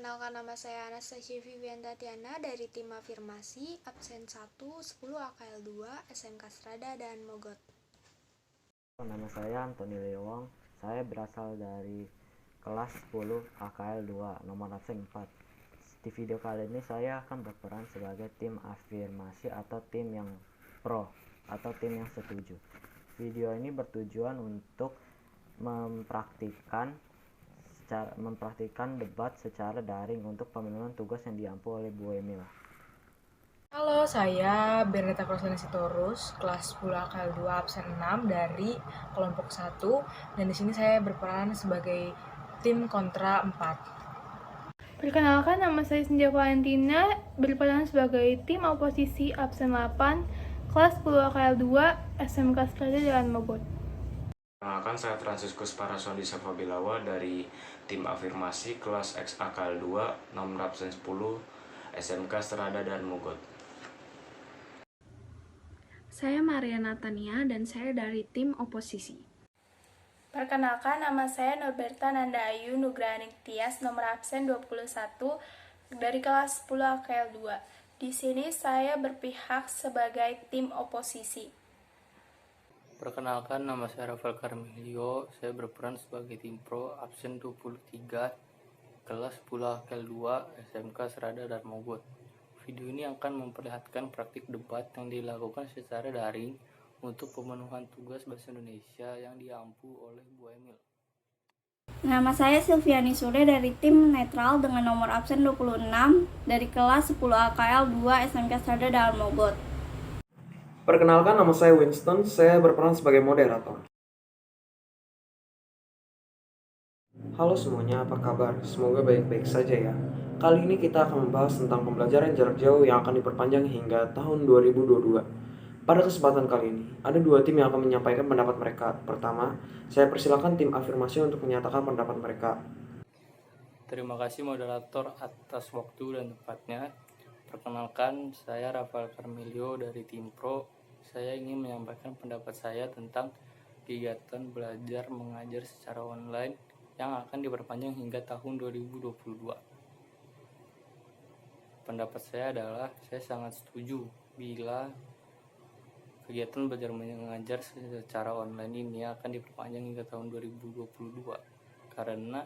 Perkenalkan, nama saya Anastasia Vivian Tatiana dari tim Afirmasi, absen 1, 10 AKL 2, SMK Strada dan Mogot. Nama saya Antoni Lewong, saya berasal dari kelas 10 AKL 2, nomor absen 4. Di video kali ini saya akan berperan sebagai tim afirmasi atau tim yang pro atau tim yang setuju. Video ini bertujuan untuk mempraktikkan debat secara daring untuk pemenuhan tugas yang diampu oleh Bu Emil. Halo, saya Bernita Krosana Sitorus, kelas 10 AKL 2 absen 6 dari kelompok 1, dan di sini saya berperan sebagai tim kontra 4. Perkenalkan, nama saya Cynthia Valentina, berperan sebagai tim oposisi absen 8, kelas 10 AKL 2, SMK Strada dan Mogot. Perkenalkan, saya Franciscus Paraswandi Safabilawa dari tim Afirmasi kelas X AKL 2, nomor absen 10, SMK Strada dan Mogot. Saya Maria Natania dan saya dari tim oposisi. Perkenalkan, nama saya Norberta Nanda Ayu Nugraha Tias, nomor absen 21, dari kelas 10 AKL 2. Di sini saya berpihak sebagai tim oposisi. Perkenalkan, nama saya Rafael Carmelio, saya berperan sebagai tim pro absen 23, kelas 10 AKL 2, SMK Serada dan Mogot. Video ini akan memperlihatkan praktik debat yang dilakukan secara daring untuk pemenuhan tugas Bahasa Indonesia yang diampu oleh Bu Emil. Nama saya Silviani Sule dari tim netral dengan nomor absen 26 dari kelas 10 AKL 2 SMK Serada dan Mogot. Perkenalkan, nama saya Winston, saya berperan sebagai moderator. Halo semuanya, apa kabar? Semoga baik-baik saja ya. Kali ini kita akan membahas tentang pembelajaran jarak jauh yang akan diperpanjang hingga tahun 2022. Pada kesempatan kali ini, ada dua tim yang akan menyampaikan pendapat mereka. Pertama, saya persilakan tim afirmasi untuk menyatakan pendapat mereka. Terima kasih moderator atas waktu dan tempatnya. Perkenalkan, saya Rafael Carmelio dari tim pro. Saya ingin menyampaikan pendapat saya tentang kegiatan belajar mengajar secara online yang akan diperpanjang hingga tahun 2022. Pendapat saya adalah saya sangat setuju bila kegiatan belajar mengajar secara online ini akan diperpanjang hingga tahun 2022 karena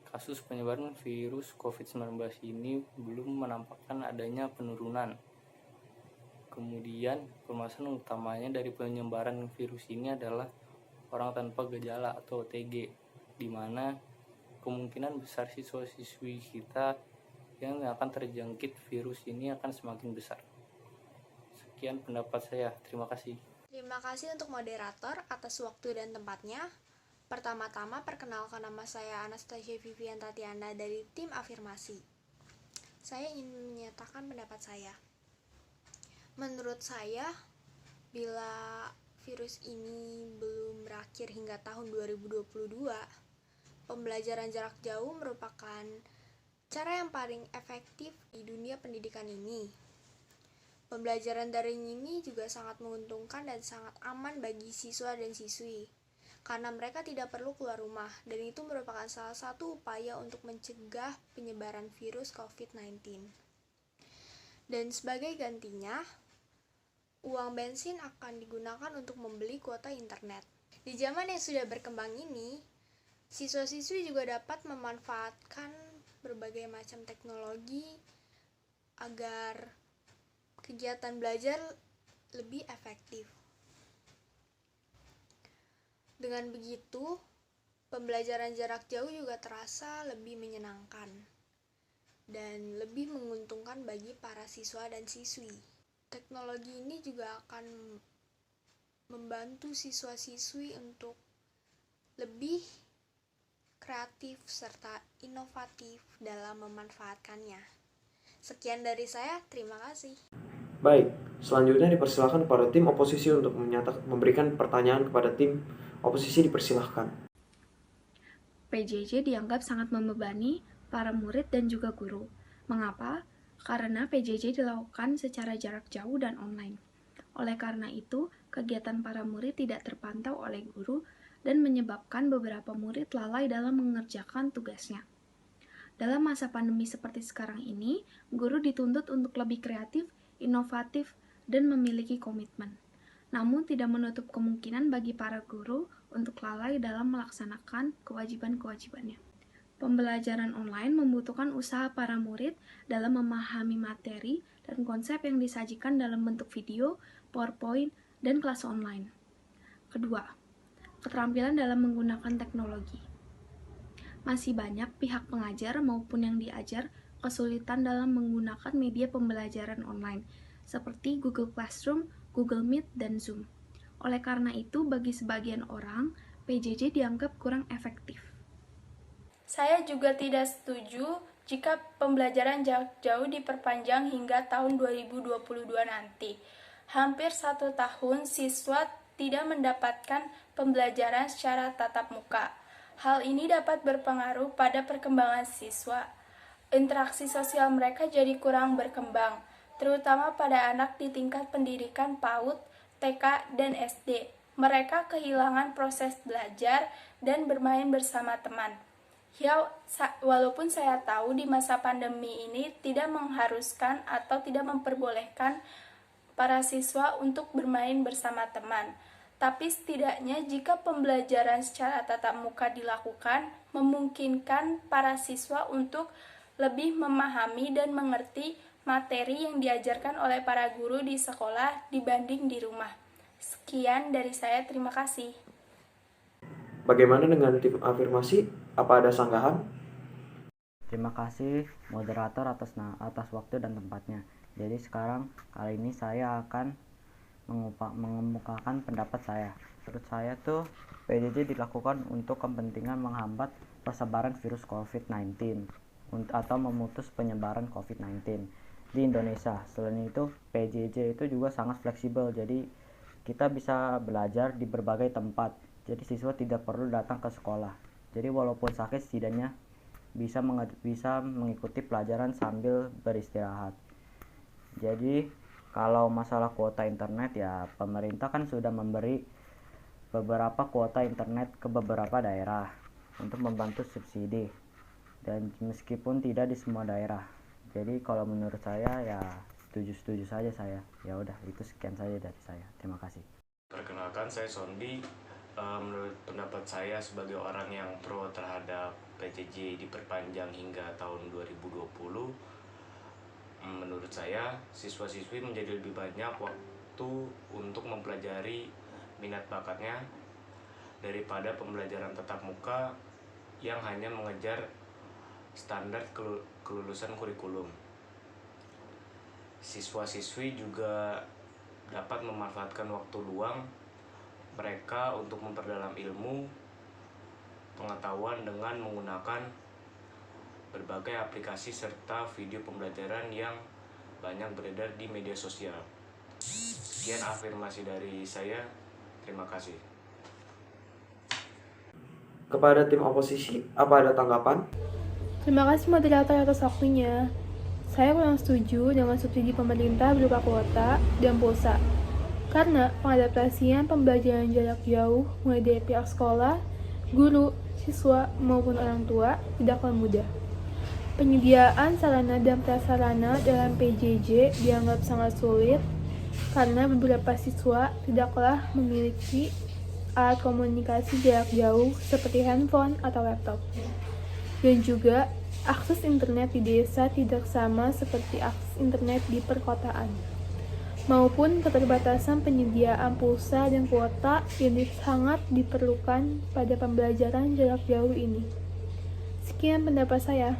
kasus penyebaran virus COVID-19 ini belum menampakkan adanya penurunan. Kemudian permasalahan utamanya dari penyebaran virus ini adalah orang tanpa gejala atau OTG, di mana kemungkinan besar siswa-siswi kita yang akan terjangkit virus ini akan semakin besar. Sekian pendapat saya, terima kasih. Terima kasih untuk moderator atas waktu dan tempatnya. Pertama-tama, perkenalkan, nama saya Anastasia Vivian Tatiana dari tim Afirmasi. Saya ingin menyatakan pendapat saya. Menurut saya, bila virus ini belum berakhir hingga tahun 2022, pembelajaran jarak jauh merupakan cara yang paling efektif di dunia pendidikan ini. Pembelajaran daring ini juga sangat menguntungkan dan sangat aman bagi siswa dan siswi, karena mereka tidak perlu keluar rumah, dan itu merupakan salah satu upaya untuk mencegah penyebaran virus COVID-19. Dan sebagai gantinya, uang bensin akan digunakan untuk membeli kuota internet. Di zaman yang sudah berkembang ini, siswa-siswi juga dapat memanfaatkan berbagai macam teknologi agar kegiatan belajar lebih efektif. Dengan begitu, pembelajaran jarak jauh juga terasa lebih menyenangkan dan lebih menguntungkan bagi para siswa dan siswi. Teknologi ini juga akan membantu siswa-siswi untuk lebih kreatif serta inovatif dalam memanfaatkannya. Sekian dari saya, terima kasih. Baik, selanjutnya dipersilakan kepada tim oposisi untuk memberikan pertanyaan kepada tim oposisi, dipersilahkan. PJJ dianggap sangat membebani para murid dan juga guru. Mengapa? Karena PJJ dilakukan secara jarak jauh dan online. Oleh karena itu, kegiatan para murid tidak terpantau oleh guru dan menyebabkan beberapa murid lalai dalam mengerjakan tugasnya. Dalam masa pandemi seperti sekarang ini, guru dituntut untuk lebih kreatif, inovatif, dan memiliki komitmen. Namun tidak menutup kemungkinan bagi para guru untuk lalai dalam melaksanakan kewajiban-kewajibannya. Pembelajaran online membutuhkan usaha para murid dalam memahami materi dan konsep yang disajikan dalam bentuk video, PowerPoint, dan kelas online. Kedua, keterampilan dalam menggunakan teknologi. Masih banyak pihak pengajar maupun yang diajar kesulitan dalam menggunakan media pembelajaran online, seperti Google Classroom, Google Meet, dan Zoom. Oleh karena itu, bagi sebagian orang, PJJ dianggap kurang efektif. Saya juga tidak setuju jika pembelajaran jarak jauh diperpanjang hingga tahun 2022 nanti. Hampir 1 tahun siswa tidak mendapatkan pembelajaran secara tatap muka. Hal ini dapat berpengaruh pada perkembangan siswa. Interaksi sosial mereka jadi kurang berkembang, terutama pada anak di tingkat pendidikan PAUD, TK, dan SD. Mereka kehilangan proses belajar dan bermain bersama teman. Ya, walaupun saya tahu di masa pandemi ini tidak mengharuskan atau tidak memperbolehkan para siswa untuk bermain bersama teman, tapi setidaknya jika pembelajaran secara tatap muka dilakukan, memungkinkan para siswa untuk lebih memahami dan mengerti materi yang diajarkan oleh para guru di sekolah dibanding di rumah. Sekian dari saya, terima kasih. Bagaimana dengan tim afirmasi? Apa ada sanggahan? Terima kasih moderator atas waktu dan tempatnya. Jadi sekarang kali ini saya akan mengemukakan pendapat saya. Menurut saya tuh PJJ dilakukan untuk kepentingan menghambat persebaran virus COVID-19 atau memutus penyebaran COVID-19 di Indonesia. Selain itu, PJJ itu juga sangat fleksibel. Jadi kita bisa belajar di berbagai tempat. Jadi siswa tidak perlu datang ke sekolah. Jadi walaupun sakit setidaknya bisa mengikuti pelajaran sambil beristirahat. Jadi kalau masalah kuota internet ya pemerintah kan sudah memberi beberapa kuota internet ke beberapa daerah untuk membantu subsidi. Dan meskipun tidak di semua daerah. Jadi kalau menurut saya ya setuju saja saya. Ya udah itu sekian saja dari saya. Terima kasih. Perkenalkan saya Sondi. Menurut pendapat saya sebagai orang yang pro terhadap PJJ diperpanjang hingga tahun 2020, menurut saya siswa-siswi menjadi lebih banyak waktu untuk mempelajari minat bakatnya daripada pembelajaran tatap muka yang hanya mengejar standar kelulusan kurikulum. Siswa-siswi juga dapat memanfaatkan waktu luang mereka untuk memperdalam ilmu pengetahuan dengan menggunakan berbagai aplikasi serta video pembelajaran yang banyak beredar di media sosial. Sekian afirmasi dari saya. Terima kasih. Kepada tim oposisi, apa ada tanggapan? Terima kasih moderator atas waktunya. Saya kurang setuju dengan subsidi pemerintah berupa kuota dan pulsa. Karena pengadaptasian pembelajaran jarak jauh mulai dari pihak sekolah, guru, siswa, maupun orang tua tidaklah mudah. Penyediaan sarana dan prasarana dalam PJJ dianggap sangat sulit karena beberapa siswa tidaklah memiliki alat komunikasi jarak jauh seperti handphone atau laptop. Dan juga akses internet di desa tidak sama seperti akses internet di perkotaan, maupun keterbatasan penyediaan pulsa dan kuota yang sangat diperlukan pada pembelajaran jarak jauh ini. Sekian pendapat saya.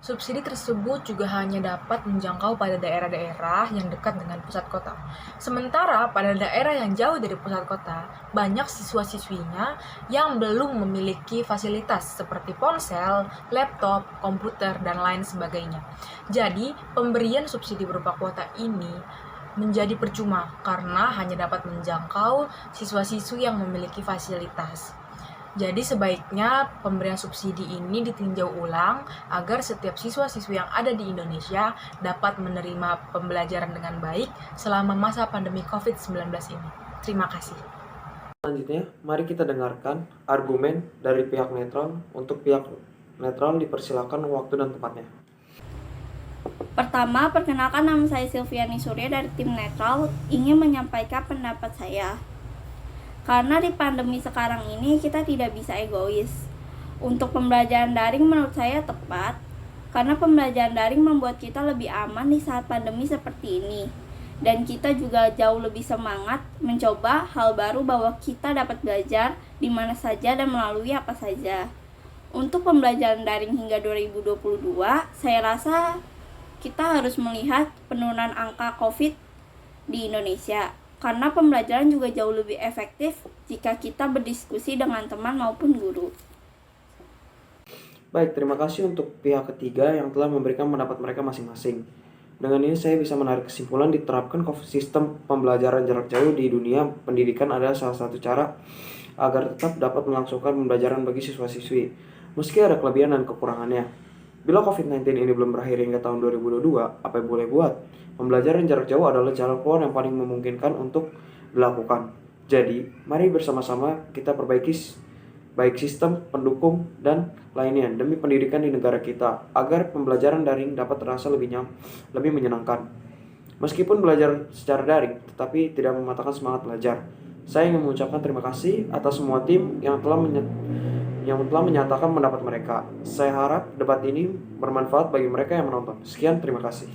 Subsidi tersebut juga hanya dapat menjangkau pada daerah-daerah yang dekat dengan pusat kota. Sementara pada daerah yang jauh dari pusat kota, banyak siswa-siswinya yang belum memiliki fasilitas seperti ponsel, laptop, komputer, dan lain sebagainya. Jadi, pemberian subsidi berupa kuota ini menjadi percuma karena hanya dapat menjangkau siswa-siswi yang memiliki fasilitas. Jadi sebaiknya pemberian subsidi ini ditinjau ulang agar setiap siswa-siswi yang ada di Indonesia dapat menerima pembelajaran dengan baik selama masa pandemi COVID-19 ini. Terima kasih. Selanjutnya, mari kita dengarkan argumen dari pihak netral untuk pihak netral, dipersilakan waktu dan tempatnya. Pertama, perkenalkan, nama saya Silviani Surya dari tim Netral, ingin menyampaikan pendapat saya. Karena di pandemi sekarang ini kita tidak bisa egois. Untuk pembelajaran daring menurut saya tepat, karena pembelajaran daring membuat kita lebih aman di saat pandemi seperti ini. Dan kita juga jauh lebih semangat mencoba hal baru bahwa kita dapat belajar di mana saja dan melalui apa saja. Untuk pembelajaran daring hingga 2022, saya rasa kita harus melihat penurunan angka COVID di Indonesia, karena pembelajaran juga jauh lebih efektif jika kita berdiskusi dengan teman maupun guru. Baik, terima kasih untuk pihak ketiga yang telah memberikan pendapat mereka masing-masing. Dengan ini saya bisa menarik kesimpulan diterapkan sistem pembelajaran jarak jauh di dunia pendidikan adalah salah satu cara agar tetap dapat melangsungkan pembelajaran bagi siswa-siswi, meski ada kelebihan dan kekurangannya. Bila COVID-19 ini belum berakhir hingga tahun 2022, apa yang boleh buat? Pembelajaran jarak jauh adalah jalan keluar yang paling memungkinkan untuk dilakukan. Jadi, mari bersama-sama kita perbaiki baik sistem, pendukung, dan lainnya demi pendidikan di negara kita, agar pembelajaran daring dapat terasa lebih menyenangkan. Meskipun belajar secara daring, tetapi tidak mematahkan semangat belajar. Saya ingin mengucapkan terima kasih atas semua tim yang telah menyatakan pendapat mereka. Saya harap debat ini bermanfaat bagi mereka yang menonton. Sekian, terima kasih.